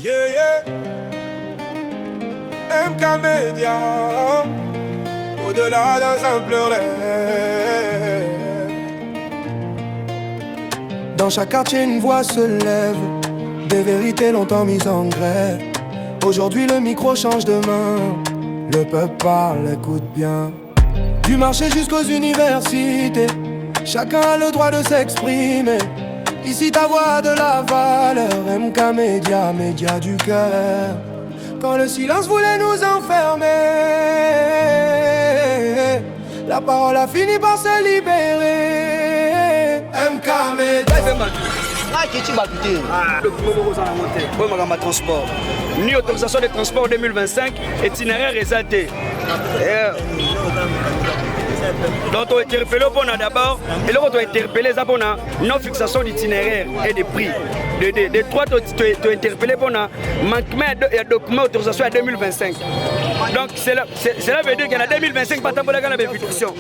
Yeah, yeah. MK Media, au-delà d'un simple rêve. Dans chaque quartier, une voix se lève, des vérités longtemps mises en grève. Aujourd'hui, le micro change de main, le peuple parle, écoute bien. Du marché jusqu'aux universités, chacun a le droit de s'exprimer. Ici ta voix a de la valeur, MK Media, média du cœur. Quand le silence voulait nous enfermer, la parole a fini par se libérer. MK Media. Le transport. Ni autorisation de transport 2025, itinéraire résalté. Donc on interpelle d'abord, et là on doit interpeller pour la non-fixation d'itinéraire et de prix. De trois, tu interpellé pour le manquement de documents d'autorisation à 2025. Donc cela veut dire qu'il y a 2025 pas tant d'invitation.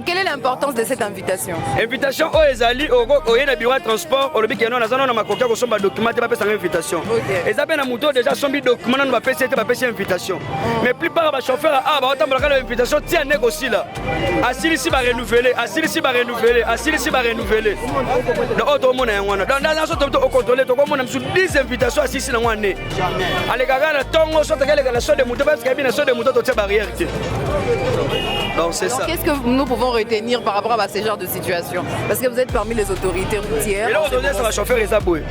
Quelle est l'importance de cette invitation? Invitation aux Ezali, au bureau de transport, au lobby qui est non, on a ma coquille qui sont documents, tu vas faire invitation. Et ça bien moto déjà sont documents, on va faire cette invitation. Mais plupart des chauffeurs autant pour l'invitation tiens négocier là. Assis ici va renouveler, assis ici va renouveler, assis ici va renouveler. Donc auto monde dans la sorte de contrôler to comme on a 10 invitations assis ici dans année. Allez gaga la tongo sorte que la sorte de moto parce qu'il y a bien la sorte de moto de barrière. Donc c'est ça. Qu'est-ce que nous pouvons retenir par rapport à ce genre de situation? Parce que vous êtes parmi les autorités routières. Et là aujourd'hui ça va chauffer les aboués.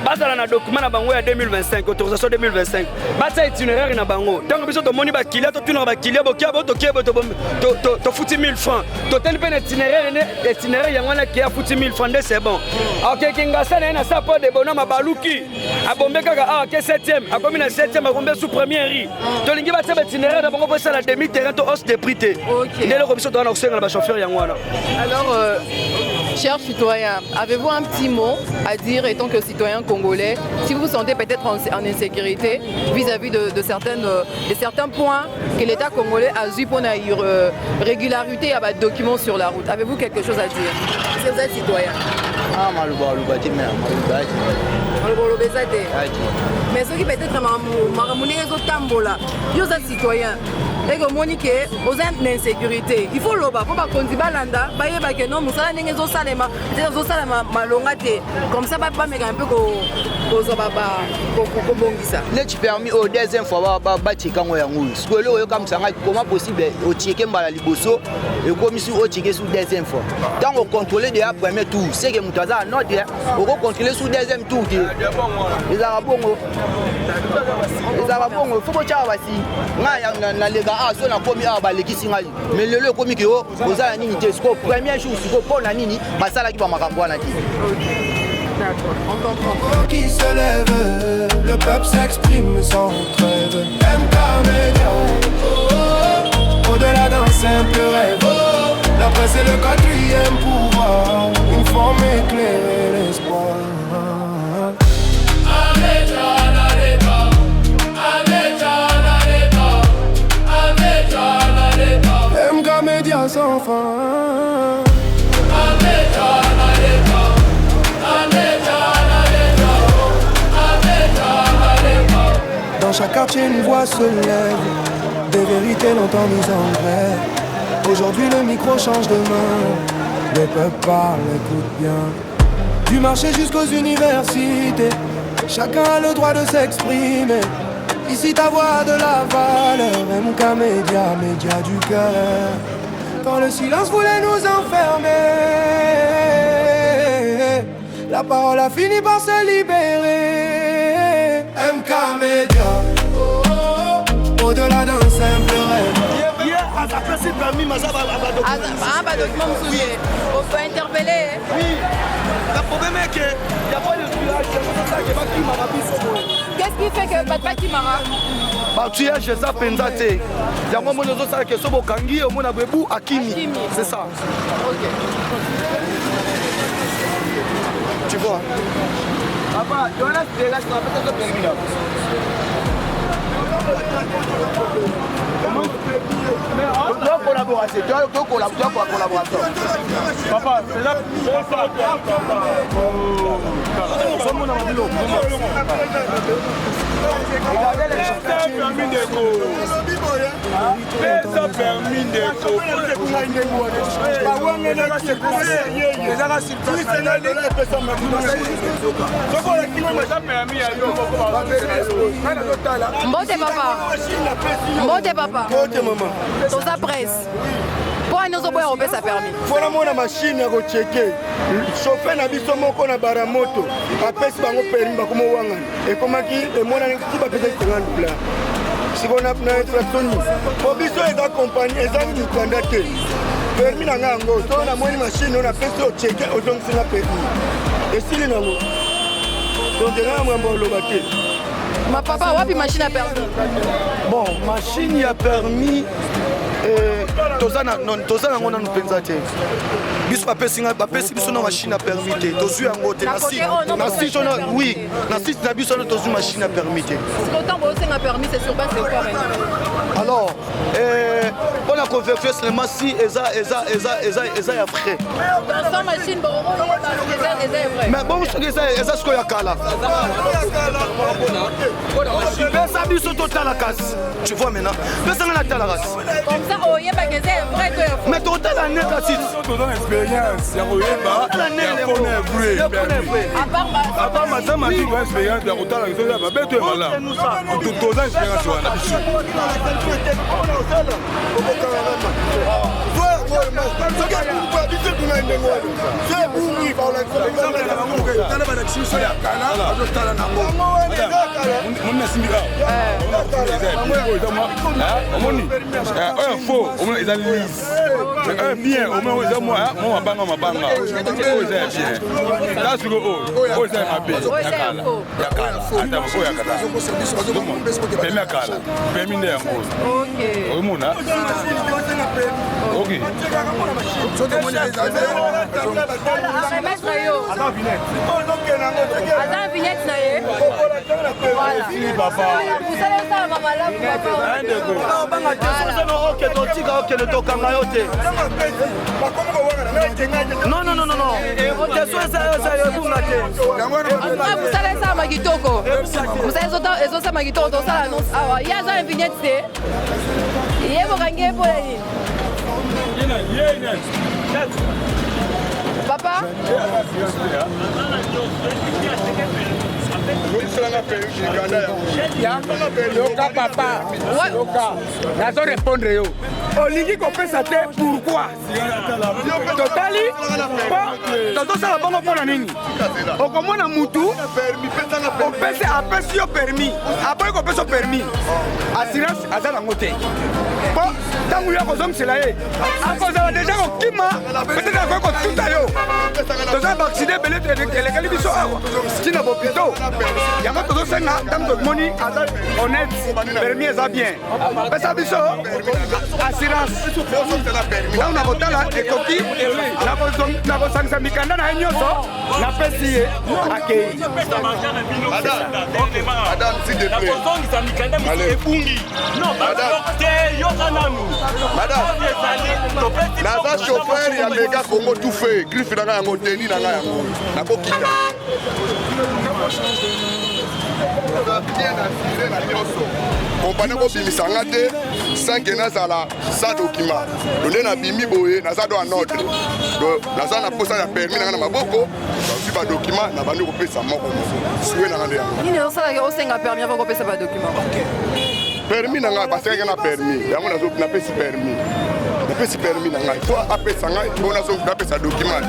Base dans le document na bango ya 2025, autorisation 2025. Base itinéraire na bango. Tant que besoin de moni ba kilia to tuna ba kilia bokia bo to to fouti 1000 francs. Total ben itinéraire yangwana qui a fouti 1000 francs c'est bon. OK Kingasa na sa pas de bonhomme à Baluki. A bombe kaka ah que 7e, a combien 7e a bombe sous première riz. To lingi ba tsaba itinéraire na bango pour ça la demi terrain to hausse de prix. Dès le commission doit na ba chauffeur yangwana. Alors chers citoyens, avez-vous un petit mot à dire étant que citoyen congolais, si vous vous sentez peut-être en insécurité vis-à-vis de certains points que l'État congolais a eu pour la régularité à des documents sur la route? Avez-vous quelque chose à dire si vous êtes citoyen? Mais ceux qui peut-être vous êtes citoyen et que Monique, vous êtes en insécurité. Il faut l'oba, faut pas qu'on dise balanda, baye baye non, musala n'engue zo salema, zo salema malongate. Comme ça, pas mais un peu ko bongisa. N'est permis au deuxième fois bâti quand on est en rouge. Ce que là, comme ça, comment possible au ticket mbala liboso et comme si au ticket sous deuxième fois. Tant on contrôle déjà premier tour, c'est que mutaza note, on va contrôler sous deuxième tour. Les Arabes, faut pas tirer aussi. Na les gars, so na komi aba lekisi ngai. Mais le komi ki o, oza nini te sko premier jour siko pona nini, basala ki ba makambo na ti. D'accord, on comprend. Qui se lève, le peuple s'exprime sans trêve. MK Media, au-delà d'un simple rêve. La presse est le quatrième pouvoir, une forme éclairée l'espoir. MK Media sans fin. Dans chaque quartier une voix se lève, des vérités longtemps mises en grève. Aujourd'hui le micro change de main, le peuple parle, écoute bien. Du marché jusqu'aux universités, chacun a le droit de s'exprimer. Ici ta voix a de la valeur, MK Media, média du cœur. Quand le silence voulait nous enfermer, la parole a fini par se libérer. MK Media, au-delà d'un simple rêve. Document soulier. On peut interpeller. Oui. Le problème est qu'il n'y a pas de tuage, c'est pour ça que qu'est-ce qui fait que Papa Kimara? tuage ça pensate. Yango mono zo sala que sobo kangi au mona bebu akimi. C'est ça. OK. Tu vois. Papa, Jonas dégage, on a peut-être permis là. collaboration. Papa, c'est là. Mbote papa. Mbote papa. Mbote maman. Toza presse. Po anozo boya opesa permis. Fona mona machine ya kocheke. Chauffeur na biso moko na baramoto. Apesi bango permis bakomo wangana. Ekomaki emona ngi ba pesa 50 $. Sikona na infraction. Po biso eza compagnie eza ni kwanda te. Permis na ngango. So na moni machine na pesi o cheke ozongisi na permis. Esili nango. Donc là moi mbolo bate. Ma papa wapi machine à permis? Bon, machine ya permis tozana ngona mpenza te. Biso bapesi biso na machine à permis te. Tozu yango te na site oui, na site na biso na tozu machine à permis te. Autant bo c'est un permis c'est sur base de quoi maintenant? Alors, on a converti seulement si eza ya frais. Sans machine bon eza Mais bon eza ce ya kala. Pesa biso total la casse. Tu vois maintenant. Pesa na la race. Comme ça oyeba que c'est vrai que mais total la net la site. Total expérience ya oyeba. La net vrai. À part madame a dit expérience ya total expérience ba beto mala. Total expérience wana biso. Bien, au moins, ils ont moi, ma banga. Là, sur le haut, ils ont ma belle. Non. vous savez ça Magitoko. Vous savez ça Magitoko dans ça annonce. Ah il y a ça une vignette c'est. Il y a mon gagné pour la ligne. Papa Yoka papa. Yoka. Nazo répondre yo. Olingi kopesa te pourquoi? Totali. Toto sala bongo pona nini? Okomona mutu. Opese apesi yo permis. Après kopesa permis. Assurance azala ngote. Bon, tangu yako zomsela ye. Akozala déjà kokima. Peut-être ako tuta yo. Toza vacciner belete elekali biso awa. Tina bopito. Yango tozo senga tango moni azal honnête. Permis eza bien. Pesa biso assurance. Là on a voté là ekoki. Na kosangisa mikanda na nyonso. Na pesi ye akei. Madame, s'il te plaît. Allez. Madame, naza chauffeur ya mega Congo tout fait. Griffe na yango teni na yango. Nakokita. Compagnie ko bimisa ngate 5 nazala sans document. Donné na bimi boye naza do en ordre. Donc naza na posa ya permis na maboko. Si ba document na bandi ko pesa moko. Suwe na ngande yango. Nini osala ke osenga permis avant ko pesa ba document. Permis na nga parce que na permis. Yango na pesi permis. Na pesi permis na nga. Faut apesa nga, faut na so na pesa document.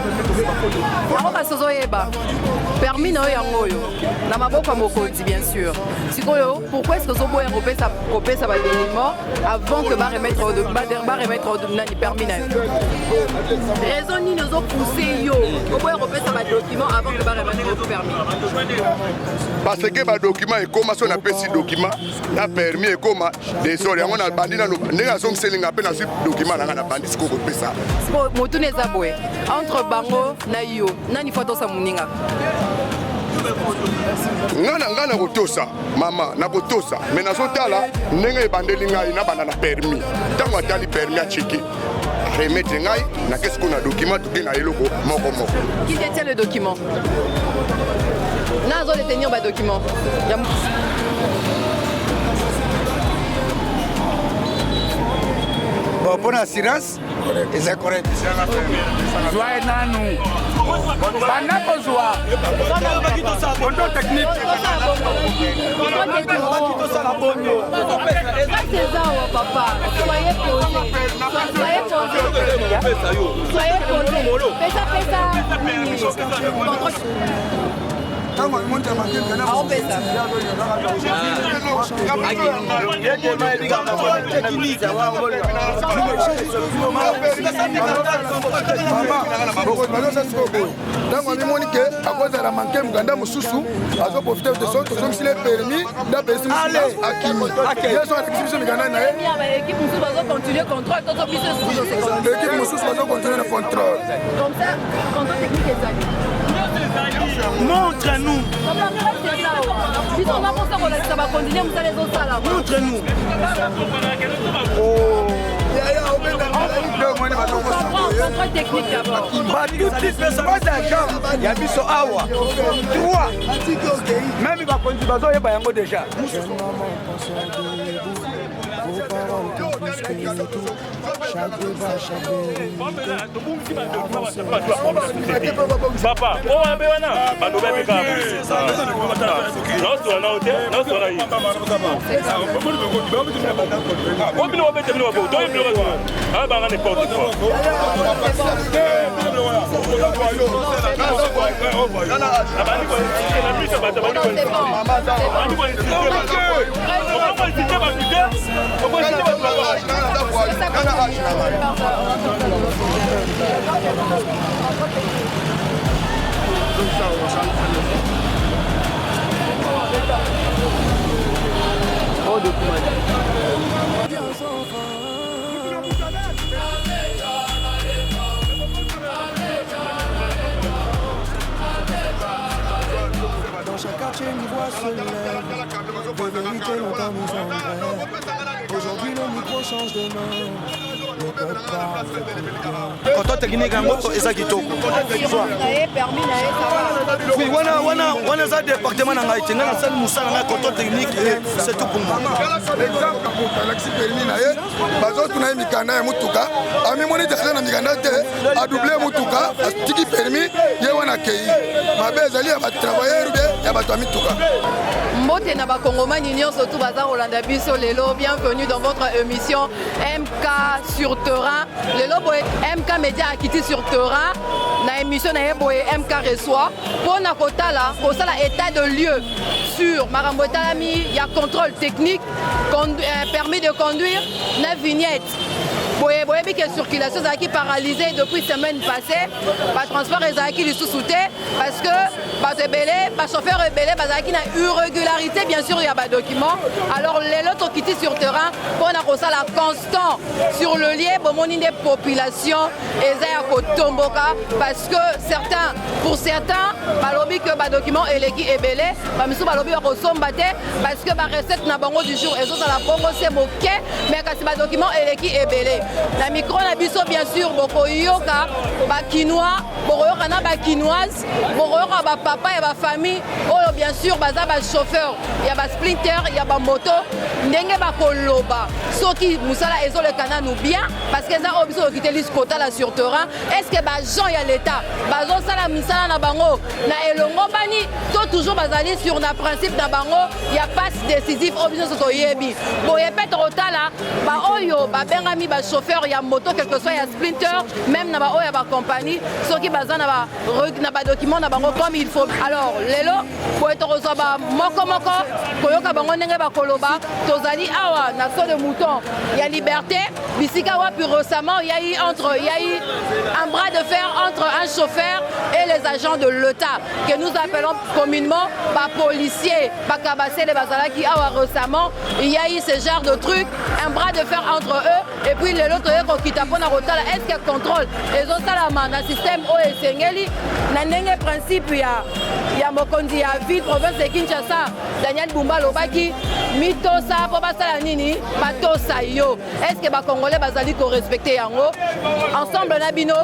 Yango kasozo yeba. Permis na yango yo. Na maboko ya mokonzi bien sûr. Sikoyo, pourquoi est-ce que zo boya kopesa ba document avant que ba remettre de nani permis na. Raison ni nous ont poussé yo. Boya kopesa ba document avant que ba remettre de permis. Parce que ba document e koma so na pesi document, na permis e koma désolé yango na bandi na ndenge so mselinga pe na su document na bandi siko kopesa. Siko motu neza boye. Entre bango na yo, nani foto sa muninga. nga na kotosa mama na kotosa me nazotala ndenge ebandeli ngai nabanda na permis ntango atali permis acheki remettre ngai na kesi kuna document toke na eloko moko. Qui détient le document? Nazo détenir ba document. Bon, pour l'assurance, c'est correct. Joie nanu. Bana kozwa. Contrôle technique. C'est ça, papa. Soyez posé. Soyez posé. Fais ça. ntango amimoni ke akozala manke muganda mosusu azoprofite de so tozongisi le permis ndapesi akimi yeso alekisi biso mikanda na ye équipe mosusu bazokontinue na contrôle. Montre-nous. Montre-nous. Contrôle technique d'abord. Il y a biso awa. 3. Même il va conduire bazo yeba yango déjà. Papa, on va bien là. Bah nous bébé quand. Non, toi non, non toi là. On peut nous mettre nous au dos, nous. Ah bah on est pas au dos. Dans chaque quartier, une voix se lève. De vérité longtemps mise en grève. Aujourd'hui, le micro change de main. Le peuple parle. Contrôle technique yango eza kitoko. Oui, wana za département na ngai tenga na sali musala na contrôle technique c'est tout pour moi. Exemple pour Alexis permis na ye bazotuna ye mikanda ya mutuka amimoni déjà na mikanda te a doublé mutuka atiki permis ye wana kei mabe ezali ya batravailleur be ya bato ya mituka. Mbote na bakongomani nyonso tu baza kolanda biso lelo, bienvenue dans votre émission MK sur terrain. Lelo boye MK Média akiti sur terrain na émission na ye boye MK reçoit pour na kotala kosala état de lieu sur makambo etalami ya contrôle technique, permis de conduire na vignette. Boye boye que circulation ezalaki paralysée depuis semaine passée, ba transport ezalaki lisusu te parce que bato ebele ba chauffeur ebele bazalaki na irrégularité bien sûr ya ba document. Alors lelo tokiti sur terrain mpona kosala constant sur le lieu bomoni nde population eza ya kotomboka parce que pour certains balobi que ba document eleki ebele bamisu balobi ya kosomba te parce que ba recette na bango du jour ezozala bongo se moke mais kasi ba document eleki ebele. La micro na biso bien sûr bokoyoka ba quinois bokoyoka na ba quinoise bokoyoka ba papa et ba famille oyo bien sûr baza ba chauffeur ya ba splinter ya ba moto ndenge ba koloba soki musala ezoleka nanu bien parce que za oyo biso okiteli kotala sur terrain est-ce que ba gens ya l'état bazosala misala na bango na elongo bani to toujours bazali sur na principe na bango ya passe décisif oyo biso toyebi boye peut otala ba oyo ba bengami ba chauffeur ya moto quel que soit ya splinter même na ba oyo ba compagnie soki baza na ba document na bango comme il faut. Alors lelo boye tokozwa ba moko koyoka bango ndenge ba koloba tozali awa na saut de mouton ya liberté bisika wapi récemment il y a eu un bras de fer entre un chauffeur et les agents de l'État que nous appelons communément ba policiers ba kabasele bazalaki awa récemment il y a eu ce genre de truc un bras de fer entre eux et puis l'autre qui tapone à rotala est-ce qu'il y a contrôle et ont ça la système OSNGeli na ndenge principe ya mokonzi ya ville province de Kinshasa Daniel Bumba lobaki mitosa po basala nini batosa yo est-ce que ba congolais bazali ko respecter yango ensemble na bino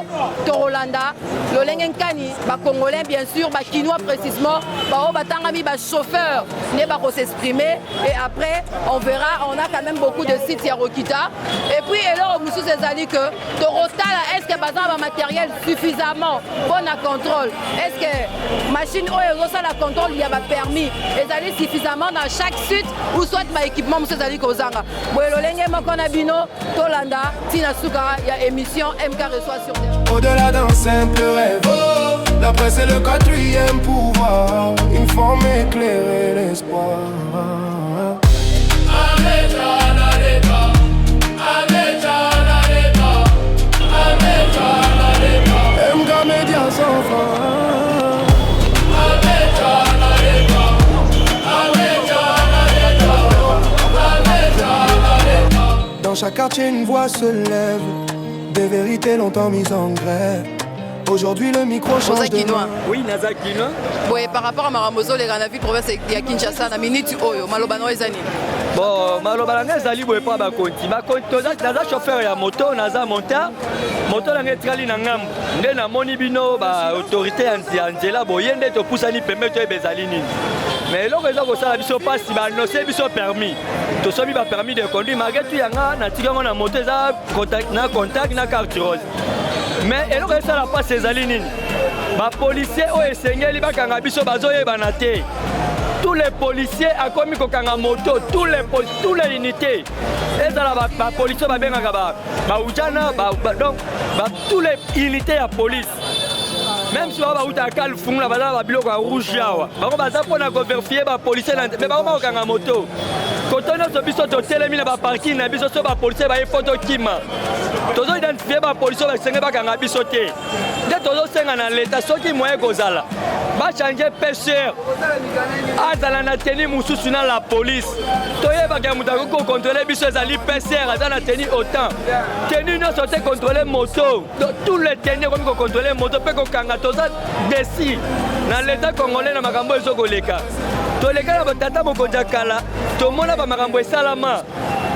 to Rolanda lolenge nkani ba congolais bien sûr ba kinois précisément ba o batanga mi ba chauffeur ne ba ko s'exprimer et après on verra on a quand même beaucoup de sites ya Rokita et puis alors musu ezali que to rotala est-ce que bazan ba matériel suffisamment bon à contrôle est-ce que machine o ça la contrôle il y a ba permis ezali suffisamment dans chaque site ou soit ba équipement musu ezali kozanga boye lolenge moko na bino tolanda tina suka ya émission MK reçoit sur terre. Au-delà d'un simple rêve, la presse est le quatrième pouvoir, une forme éclairée l'espoir. MK Média sans fin. Dans chaque quartier une voix se lève, des vérités longtemps mises en grève. Aujourd'hui le micro change de main. Oui, Naza Kinois. Oui, par rapport à Maramozo, les grands province de Kinshasa, na minute oyo, malobano ezani. Bon, malobano ezali boye pa bakonti. Bakonti naza chauffeur ya moto, naza monta. Moto na ngetrali na ngambo. Nde na moni bino ba autorité ya nzela boye nde to pusani permettre to bezali nini. Mais eloko eza kosala biso pasi baannonce biso permis tosomi bapermis de conduire malgré tout yanga natikango na moto eza contact na carte rose mais eloko esala pasi ezali nini bapolisier oyo esengeli bakanga biso bazoyebana te tous les policiers akomi kokanga moto tous les unités ezala bapolisier babengaka baujana donc tous les unités ya police. Même si on va à Calfung, la base va biloko rouge yawa. Bango baza pona ko vérifier ba policier mais bango ba okanga moto. Quand on a ce biso to telemi na ba parking na biso so ba policier ba photo kima. Tozo identifier ba policier ba senga ba kanga biso te. De tozo senga na l'état soki moye kozala. Ba changer PCR. Azala na teni mususu na la police. Toye ba ka mutako ko contrôler biso ezali PCR azana teni autant. Teni no sote contrôler moto. Tous les tenus comme ko contrôler moto pe ko kanga toza desi na l'état congolais na makambo ezokoleka toleka na batata mokonzi ya kala tomona bamakambo esalama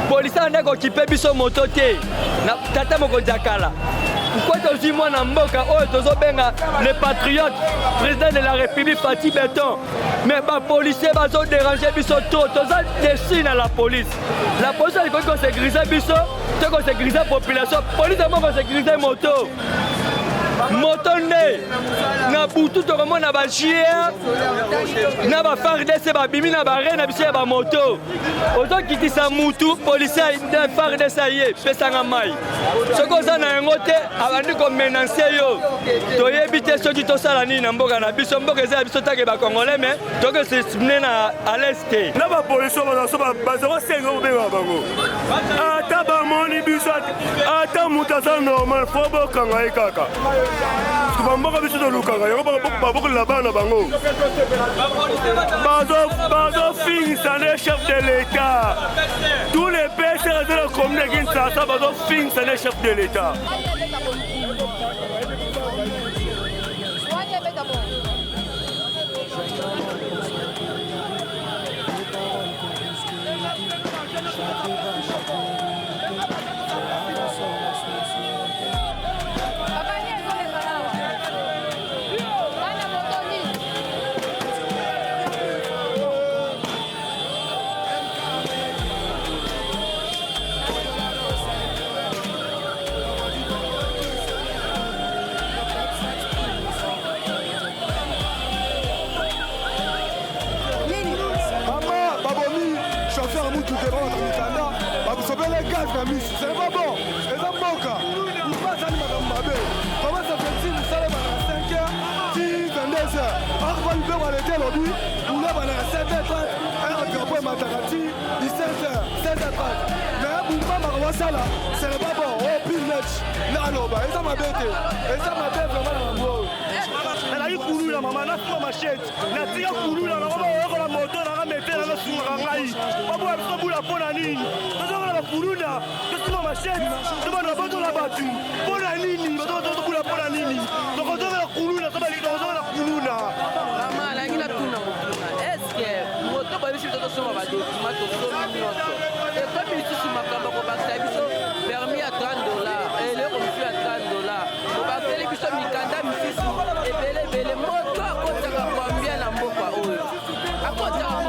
polisi ande kokipe biso moto te na tata mokonzi ya kala pourquoi tozwi mwana mboka oyo tozobenga le patriote président de la république Fati Beton mais bapolisier bazodérange biso to toza desi na la police alikoki kosécurize biso to kosécurize population police amo kosécurize moto motonde na butu tokomona ba JR na ba FARDC babimi na ba reine na biso ya ba moto ozokitisa mutu policier na FARDC ye pesanga mai soki oza na yango te abandi komenanse yo toyebi te soki tosala nini na mboka na biso mboka eza ya biso take bakongolais me toke sesine na aleste na bapolisi bazokosenga kobenga bango ata bamoni biso ata moto aza normal fo bokanga ye kaka bamboka biso tolukanga yango babokolela bana bango bazofingisa nde chef de l'état tous les pêcheurs eza na commune ya Kinshasa bazofingisa nde chef de l'état c'est pas bon, c'est un boca. Ou pas ça, comment ça fait-il, nous sommes à 5h, 10, 22h. Alors, on peut aller à l'objet, on est à 7h30, on va à Matarati, 17h, 16h30. Mais on va ça là, c'est pas bon, oh, pile match. Là, non, et ça m'a bêté. Et ça m'a bêté vraiment dans le elle a eu couru la maman, n'a pas machette. La tia couru la maman, la moto, la mettre la soupe à raï. Pas pour la bonne année. kuluna tosima machete tobana botola batu mpona nini batokula mpona nini tokozongela kuluna tokozongela kuluna mama alangi natuna motuna eske moto babisi biso tosoma badokima tosomi nyonso ekomi lisusu makambo kobakisa biso permis ya $30 eleko misu ya $30 kobakiseli biso mikanda misusu ebelebele moto akotaka kwambia na mboka oyo akotaka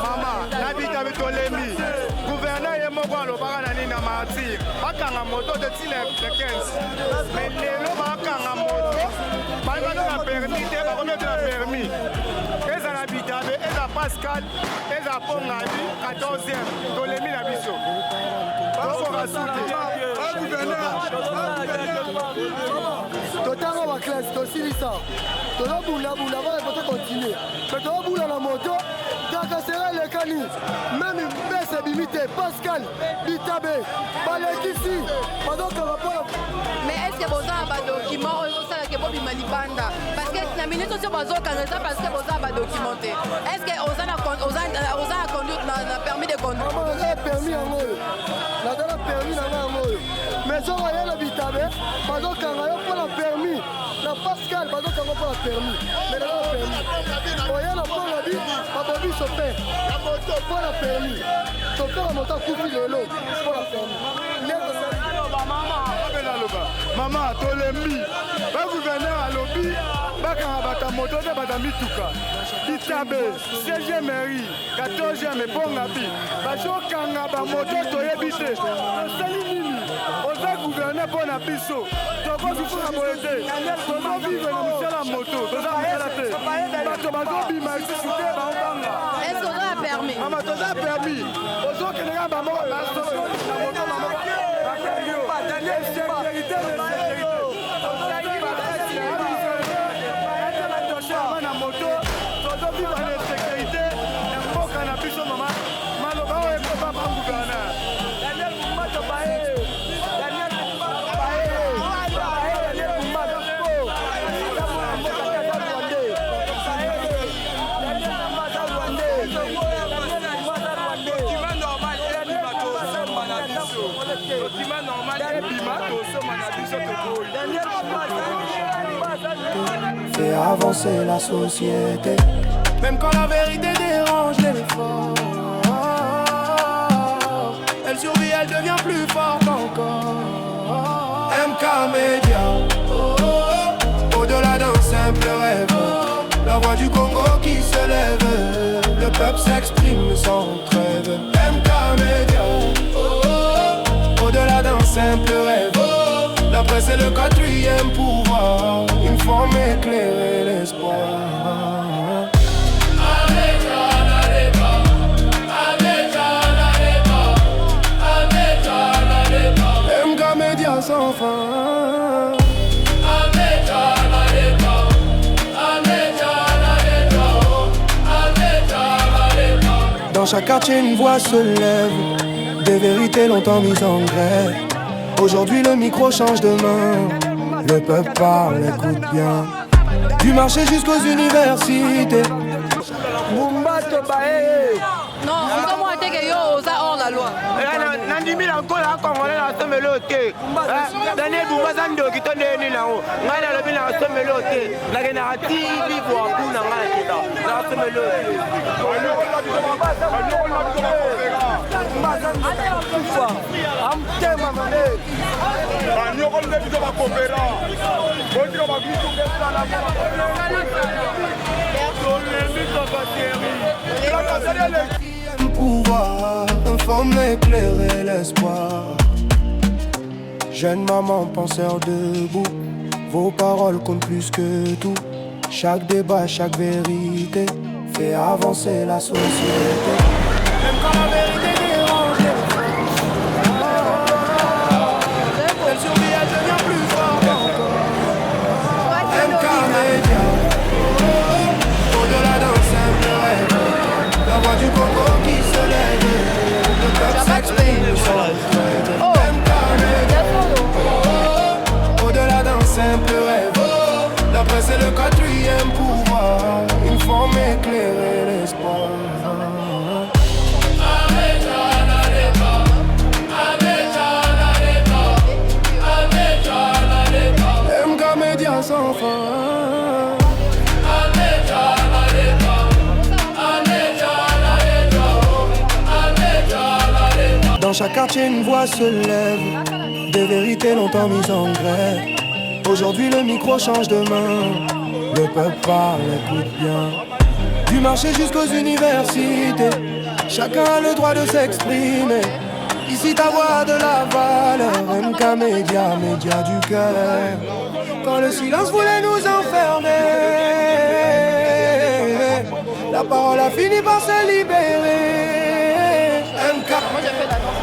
mama nabita bitolembi gouverneur ye moko alobaka na nini na martir bakanga moto de tile 15 mais lelo bakanga moto baza na permis te bakomi ete na permis eza na bitabe eza pascal eza pongali 14e tolemi na biso tokoka sute totanga baklasse tosilisa tozobundabunda mpona tokontinue me tozobunda na moto takasera elekani meme mbese ebimi te pascal bitabe balekisi bazokanga mpona mais est ce que boza na badocument oyo ezosalaka ebobima libanda parce que na minute oso bazokanga eza parce que boza na badocument te est ce que oza na conduite na permis de conduire mama naza na permis yango oyo naza na permis nanga yango oyo mais soko ye na bitabe bazokanga yo mpona permis na pascal bazokanga mpona permis mais naza na permis oye na mpona bi babobi chauffeur mpona permis chauffeur ya moto akufi lelo mpona permis mama tolembi bagouverneur alobi bakanga bata moto te bata mituka bitabe 16e mairie 14e epongabi bazokanga bamoto toyebi te tosali nini oza gouverneur mpo na biso tokozufuna boye te tozovivre na mosala moto toza mosala te bato bazobima lisusu te baobanga est-ce oza na permis mama toza permis ozokendeka bamoko na moto mama na moto tozovivre na insécurité na mboka na biso mama maloba oyo ekoba bangouverneur daniel bumbato bae daniel bumbato bae daniel bumbato Fait avancer la société, même quand la vérité dérange les forts. Elle survit, elle devient plus forte encore. MK Media, au-delà d'un simple rêve, la voix du Congo qui se lève, le peuple s'exprime sans trêve. MK Media, au-delà d'un simple rêve, la presse est le quatrième pouvoir, une forme éclairer l'espoir. MK Media sans fin. Dans chaque quartier une voix se lève, des vérités longtemps mises en grève. Aujourd'hui le micro change de main, le peuple parle, écoute bien. Du marché jusqu'aux universités. Bumbato bae non oza mwana teke yo oza hors la loi nandimi na nkola ya congolais na asomeli oyo te daniel bumba aza ndoki to ndeni nango ngai nalobi na asomeli oyo te nakendaka ti livo abu na ngai nakenda na asomeli oyo te amtema mane banyokoli nde biso bakopera botika babisu Pouvoir, informe, éclairer l'espoir. Jeune maman, penseur debout, vos paroles comptent plus que tout. Chaque débat, chaque vérité fait avancer la société. Même quand la vérité dérange les femmes, elle survit, elle devient plus forte encore. MK Media, au-delà d'un simple rêve, la voix du Congo qui se lève, le peuple s'exprime sans trêve. MK Media, au-delà d'un simple rêve, la presse est le quatrième pouvoir, une forme éclairer l'espoir. Dans chaque quartier une voix se lève, des vérités longtemps mises en grève. Aujourd'hui le micro change de main, le peuple parle, écoute bien. Du marché jusqu'aux universités, chacun a le droit de s'exprimer. Ici ta voix a de la valeur, MK Média, média du cœur. Quand le silence voulait nous enfermer, la parole a fini par se libérer. MK. Moi j'ai fait la danse.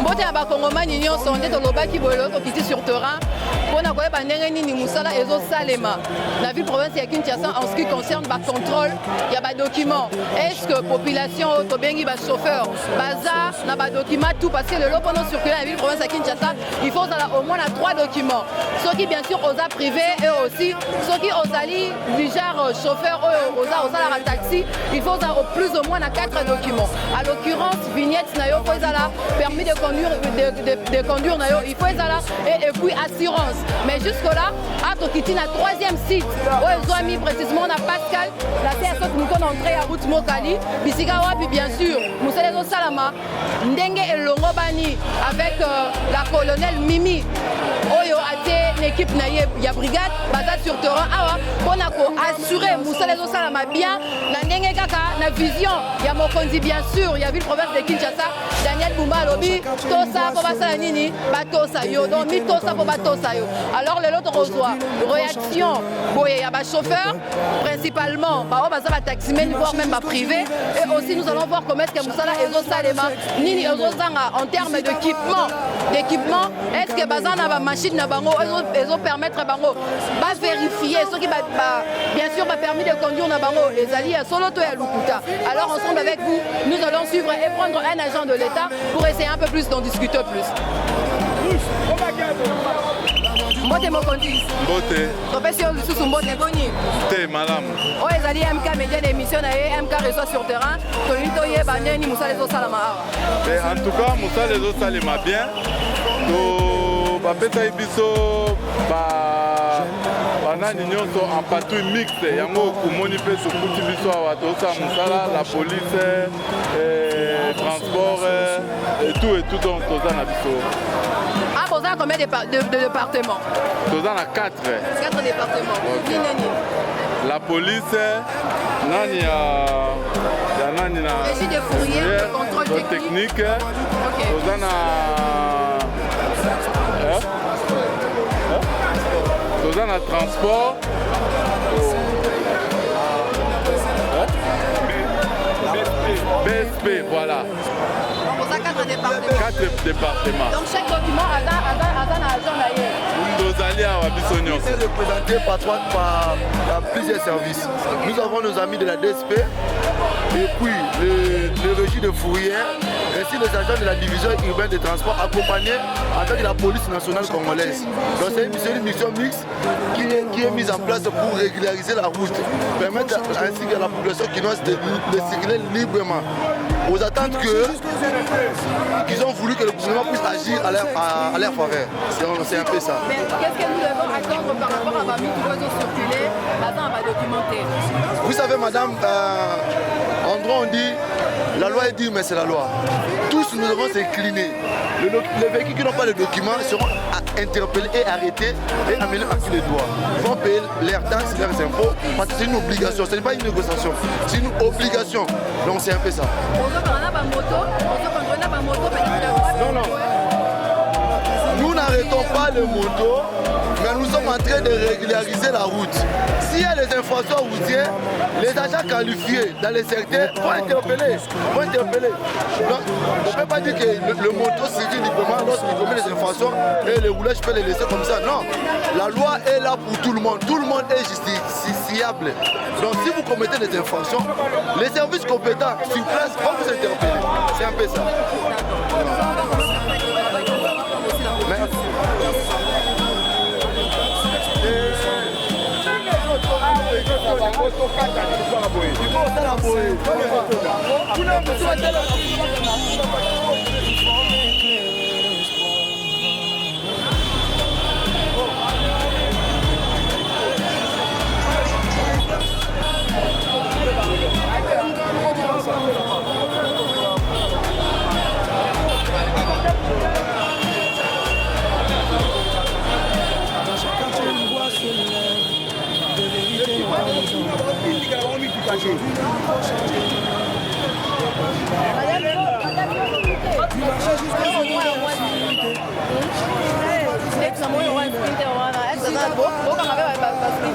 mbote ya bakongomani nyonso nde tolobaki boye tokiti sur terrain mpona koyeba ndenge nini mosala ezosalema na ville province ya Kinshasa en ce qui concerne bacontrôle ya badocument. Est-ce que population oyo tobengi bachauffeur baza na badocument tout parce que lelo mpona circuler na ville province ya Kinshasa il faut ozala au moins na 3 documents soki bien sûr oza privé et aussi soki ozali du genre chauffeur oyo oza osalaka taxi il faut ozala au plus au moins na 4 documents. À l'occurrence vignette na yo po ezala permis de conduire na yo il faut ezala et puis assurance. Mais jusque là atokiti na 3e site oyo ezwami précisément na Pascal la CSO nous donne entrée à route Mokali bisika wapi bien sûr mosala ezosalama ndenge elongo bani avec la colonel Mimi oyo ate l'équipe na ya brigade baza sur terrain awa mpona koassure mosala ezosalama bien na ndenge kaka na vision ya mokonzi bien sûr ya ville province de Kinshasa Daniel Bumba alobi tosa po basala nini batosa yo donc mi tosa po batosa yo. Alors le lot reçoit réaction boye ya ba chauffeur principalement ba baza ba taximen voire même ba privé et aussi nous allons voir comment est-ce que mosala ezosalema nini ezozanga en termes d'équipement est-ce que baza na ba machine na bango ezo permettre bango ba vérifier ce qui bien sûr ba permis de conduire na bango ezali ya solo to ya lukuta. Alors ensemble avec vous nous allons suivre et prendre un agent de l'État pour essayer un peu plus d'en discuter plus. Mbote mokonzi. Mbote. Topesi yo lisusu mbote boni. Te malamu. Oyo ezali MK Média d'émission na ye MK reçoit sur terrain. Tolingi toyeba ndeni mosala ezosalama awa. En tout cas mosala ezosalema bien. Bapesaki biso banani nyonso en patrouille mixte yango komoni mpe tokuti biso awa tosala mosala la police transport et tout donc toza na biso. Ah, vous avez combien de départements? Toza na 4. 4 départements. Okay. La police nani ya nani na régie de fourrière, de contrôle technique. Toza na toza na transport BSP, voilà. Donc, 4 départements. 4 départements. Donc, chaque document a un agent d'ailleurs. C'est représenté par plusieurs services. Nous avons nos amis de la DSP et puis le régie de fourrière, ainsi les agents de la division urbaine de transport accompagnés avec la police nationale congolaise. Donc c'est une mission mixte qui est mise en place pour régulariser la route, permettre ainsi que la population quinoise de circuler librement. Aux attentes qu'ils ont voulu que le gouvernement puisse agir à leur faveur. C'est un peu ça. Mais qu'est-ce que nous devons attendre par rapport à ma vie qui doit circuler, maintenant à documenter? Vous savez madame, en droit on dit la loi est dure mais c'est la loi. Tous nous devons s'incliner. Les véhicules qui n'ont pas de documents seront interpellés et arrêtés et amenés à qui les doigts. Ils vont payer leurs taxes, leurs impôts parce que c'est une obligation, ce n'est pas une négociation, c'est une obligation. Donc c'est un peu ça. Non. Nous n'arrêtons pas les motos, mais nous sommes en train de régulariser la route. S'il y a des infractions routières, les agents qualifiés dans les secteurs vont interpeller. Donc, on ne peut pas dire que le moto circule librement lorsqu'il commet des infractions et les roulages peuvent les laisser comme ça. Non, la loi est là pour tout le monde. Tout le monde est justiciable. Donc si vous commettez des infractions, les services compétents sur place vont vous interpeller. C'est un peu ça. Merci.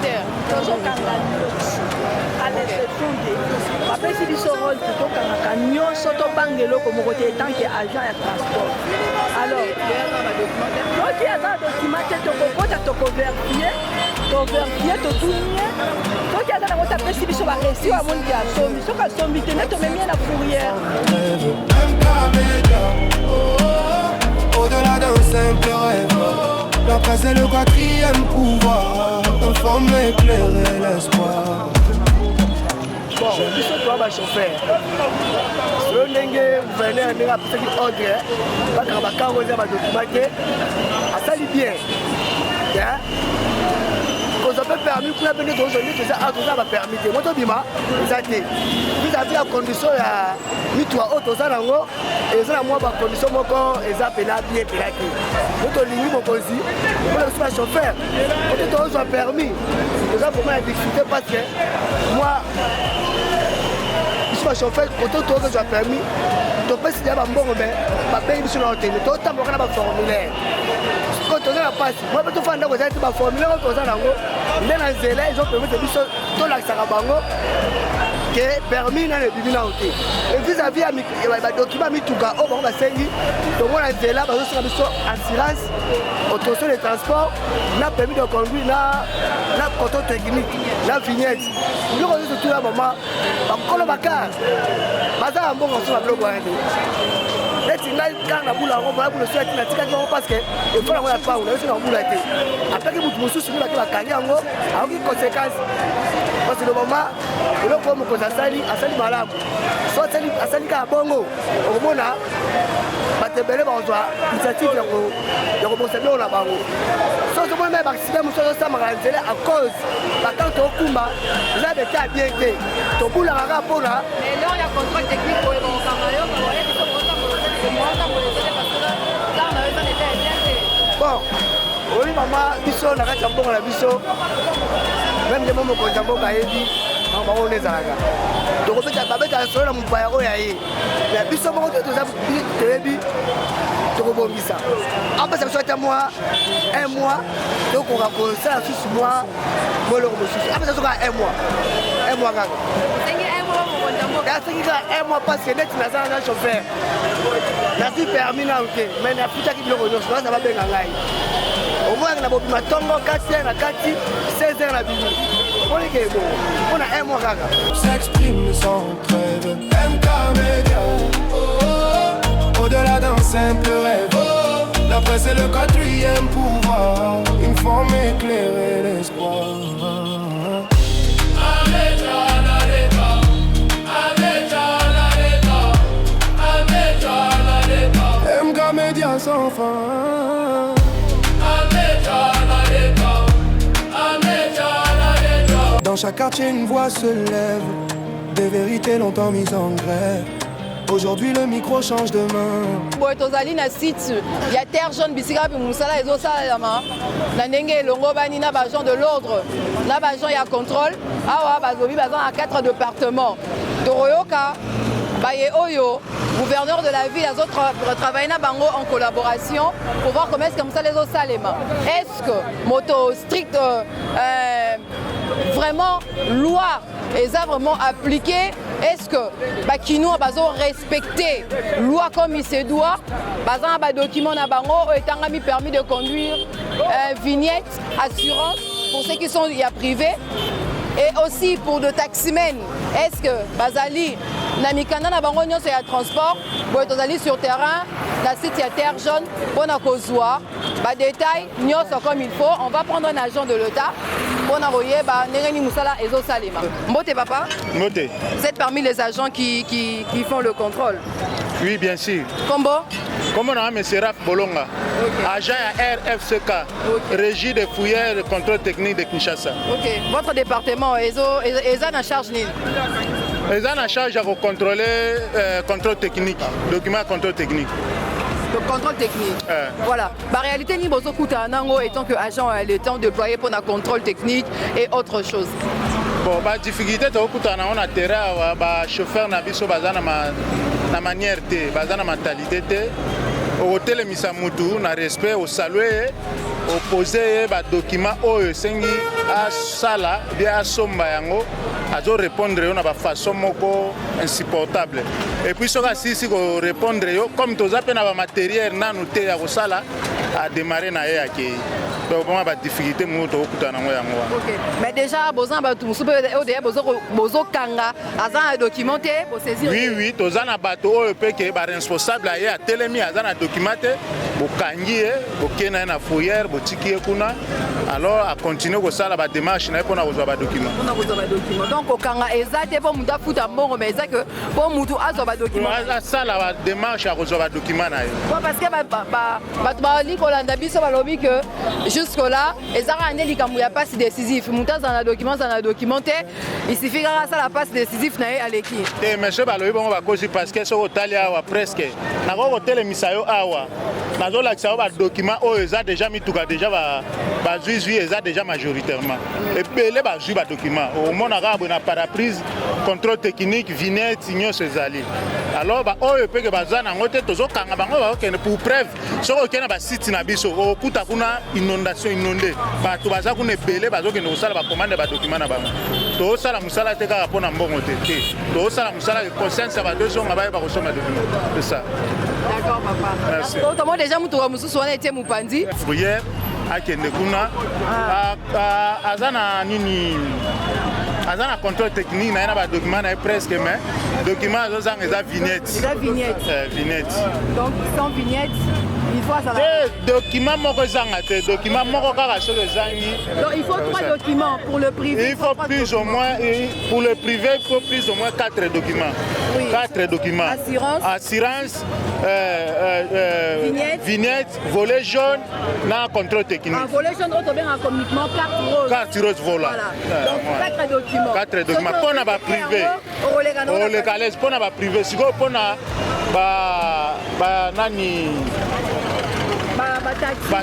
militaire. À l'exception de bapesi biso rôle tokangaka nyonso tobanga eloko moko te tant que agent ya transport. Alors soki aza document te tokokota tokoverifie totunie soki aza nango tapesi biso baresi oyo amoni te asombi soki asombi te nde tomemie na fourrière. Au-delà d'un simple rêve, la presse est le quatrième pouvoir, informer, éclairer l'espoir. Bon, biso toa bachauffeur solo ndenge gouverneur ndenge apesaki ordre bakaka bakango eza badokima te asali bien kozwa mpe permis kuna mpe nde tozonde toza bapermis te mo tobima eza te vis-à-vis ya condition ya mitwa oyo toza nango eza na mwa bacondition moko eza pena bien pena te mo tolingi mokonzi mpona biso bachauffeur ote tozwa permis toza vraimen ya difficulté parce que moi biso bachauffeur kote tokozwa permis topesi ya bambongo me babengi biso na otende totamboka na baformulaire ko toza na pasi moi mpe tofanda ndako eza te baformulaire oyo toza nango nde na nzela ezopermete biso tolakisaka bango ke permis nano ebibi nao te vis-à-vis ya badokima mituka oyo bango basengi tomona nzela bazosenga biso assurance autorisation de transport na permis de conduire na contrôle technique na vignette biloko nyonso tuna mama bakolo bakar baza ya mbongo so na biloko wana te neti ngai kaka na bula yango bula so yati natikaki yango parce que efo yango ya pango nayoso na bula te apeki mutu mosusu mibaki bakangi yango ayoki conséquence parce que le moment eloko oyo mokonzi asali malamu so asali kaka bongo okomona bato ebele bakozwa initiative ya kobosa biloko na bango so tomoni me baaccident mosusu azosamaka na nzela à cause bakaka tokumba eza bete ya bien te tobulaka kaka mpona bon oyi mama biso na kati ya mbongo na biso meme nde mo mokonzi ya mboka ayebi bango nde ezalaka babetaka solo na mopaya oyo aye me biso moko te toyebi tokobongisa apesa biso ata mwa un mois tokoka kosala susu mwa moloko mosusu apesa biso kaka un mois kaka asengi kaka un mois parce que neti nazala na chauffeur nasi permis nano te mais nafutaki biloko nyonso naza babenga ngai omonaki na bobima ntongo 4 heures na kati 16 heures na bibi omonike ebongo mpona un mois kaka S'exprime sans trêve, MK Media. Au-delà d'un simple rêve, la presse est le quatrième pouvoir, informer, éclairer l'espoir. MK Media sans fin. Dans chaque quartier une voix se lève, des vérités longtemps mises en grève. Aujourd'hui le micro change de main. Boy tozali na site ya terre jaune bisika bi musala ezosalama na ndenge elongo bani na bagent de l'ordre na bagent ya contrôle awa bazobi baza na 4 départements toroyoka baye oyo gouverneur de la ville a travaillé na bango en collaboration pour voir comment est-ce que musala ezosalema. Est-ce que moto strict vraiment loi est vraiment appliquée? Est-ce que Bakino a respecté la loi comme il se doit? Bazan ba document na bango étant mis permis de conduire, vignette, assurance pour ceux qui sont privés et aussi pour de taximens. Est-ce que Bazali Namikana na bango nyonso ya transport boy tozali sur terrain la site ya terre jaune pona kozwa ba détail nyonso comme il faut. On va prendre un agent de l'État pona royeba ndenge ni musala ezo salema. Mbote papa? Mbote. Vous êtes parmi les agents qui font le contrôle? Oui, bien sûr. Combo? Comment on a M. Raph Bolonga, agent à RFCK, régie des fouillères et contrôle technique de Kinshasa. Ok. Votre département, est en charge ni? Ils sont en charge de contrôler contrôle technique, document contrôle technique. Le contrôle technique. Voilà. La réalité, ni bozo kuta nango étant que agent le temps déployé pour le contrôle technique et autre chose. Bon, la difficulté de kuta na on a terrain, ba chauffeur na biso bazana na manière te, bazana mentalité te. okotelemisa mutu na respect osalue opose badocument oyo esengi asala bia asomba yango azorépondre yo na bafaçon moko insupportable. Et puis soki asisi korépondre yo comme toza mpe na bamateriel nanu te ya kosala adémarre na ye akei. Donc vraiment ba difficulté moto okutana ngo yango wana. OK. Mais déjà bozan batu musupe ODE bozo kanga azana documenté pour saisir. Oui, toza na bato oyo peke ba responsable aye a telemi azana documenté bokangi e bokena na foyer botiki kuna alors a continuer ko sala ba démarche na pona kozwa ba document. Pona kozwa ba document. Donc okanga ezate po muta futa mbongo mais ezake po mutu azwa ba document. Aza sala ba démarche a kozwa ba document na yo. Parce que ba li kolanda biso balobi que jusque-là, les arrêtés likambu ya passe décisif. Mutas dans le document, documenté. Il suffit que ça la passe décisif na à l'équipe. Et monsieur balobi bon ba cause parce que so hôtel awa presque. Na ko hôtel misayo awa. Na zo la ça ba document o eza déjà mituka déjà ba juiz eza déjà majoritairement. Et belé ba ju ba document. Au monde arabe na paraprise contrôle technique vignette signo cezali. Alors ba o pe que bazana ngote tozo kanga bango ba okene pour preuve. So okene ba site na biso o kuta kuna inondation inondé bato baza kuna ebele bazokende kosala bacommande badocument na bango tosala mosala te kaka mpona mbongo te tosala mosala conscience ya bato ezonga bayeba kosoma document c'est ça. D'accord papa. Otomo déjà mutuka mosusu wana etie mopanzi fourrière akende kuna aza na nini aza na contrôle technique na ye na badocument na ye presque mais document azozanga eza vignette. Vignette. Donc sans vignette document moko ezanga te document moko kaka soki ezangi. Donc il faut 3 documents pour le privé. Il faut plus ou moins pour le privé il faut plus ou moins 4 documents. Oui. 4 documents. Assurance, vignette, volet jaune, na contrôle technique. Un volet jaune auto bien en communiquement carte rose. Carte rose voilà. Donc 4 documents. 4 documents pour na ba privé. Au légalise pour na ba privé siko pour na ba nani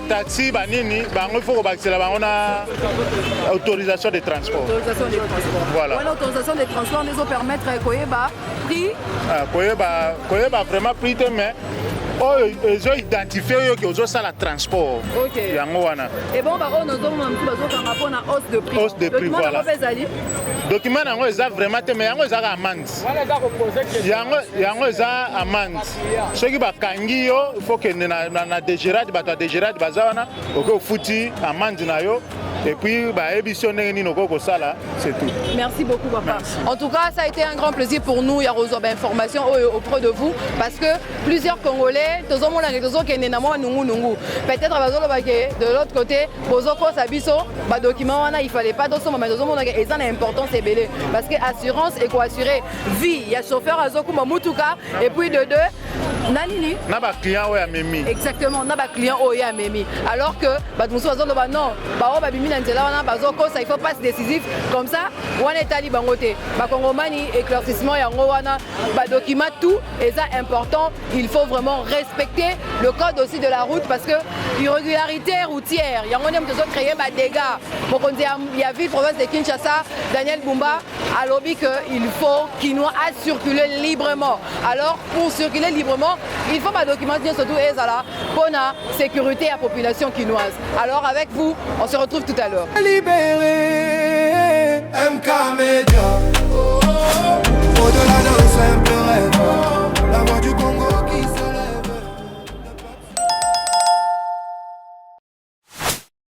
taxi banini bango faut bakisela bango na autorisation de transport. Voilà. L'autorisation de transport nous permettre koyeba prix. Koyeba vraiment prix mais ils ont identifié qu'ils ont ça la transport. OK. Yango wana. Et bon bah on nous donne un petit peu par rapport à hausse de prix. Hausse de prix voilà. Document yango eza vraiment te mais yango eza amende. Yango eza amende. Ceux qui bakangi yo il faut que na DGRAD bato DGRAD bazawana oko futi amende na yo. Et puis, c'est tout. Merci beaucoup, papa. Merci. En tout cas, ça a été un grand plaisir pour nous, Yarozo, information auprès de vous, parce que plusieurs Congolais, peut-être de l'autre côté, il ne fallait pas mais important, c'est belé. Parce que assurance et quoi assurer vie, il y a chauffeur à Zoku Mamoutuka, et puis de deux, Nanini. Naba client à Memi. Exactement, naba client à Memi. Alors que, non, il faut pas se décisif comme ça on est allé bangoté bakongomani éclaircissement yango wana ba document tout et ça important il faut vraiment respecter le code aussi de la route parce que irrégularité routière yango nem besoin créer ba dégâts mokonzi ya ville province de Kinshasa Daniel Bumba a lobby que il faut Kinois à circuler librement. Alors pour circuler librement il faut ba documenter surtout ezala pour la sécurité à la population quinoise. Alors avec vous on se retrouve tout à l'heure. Libéré, MK Media. Au-delà de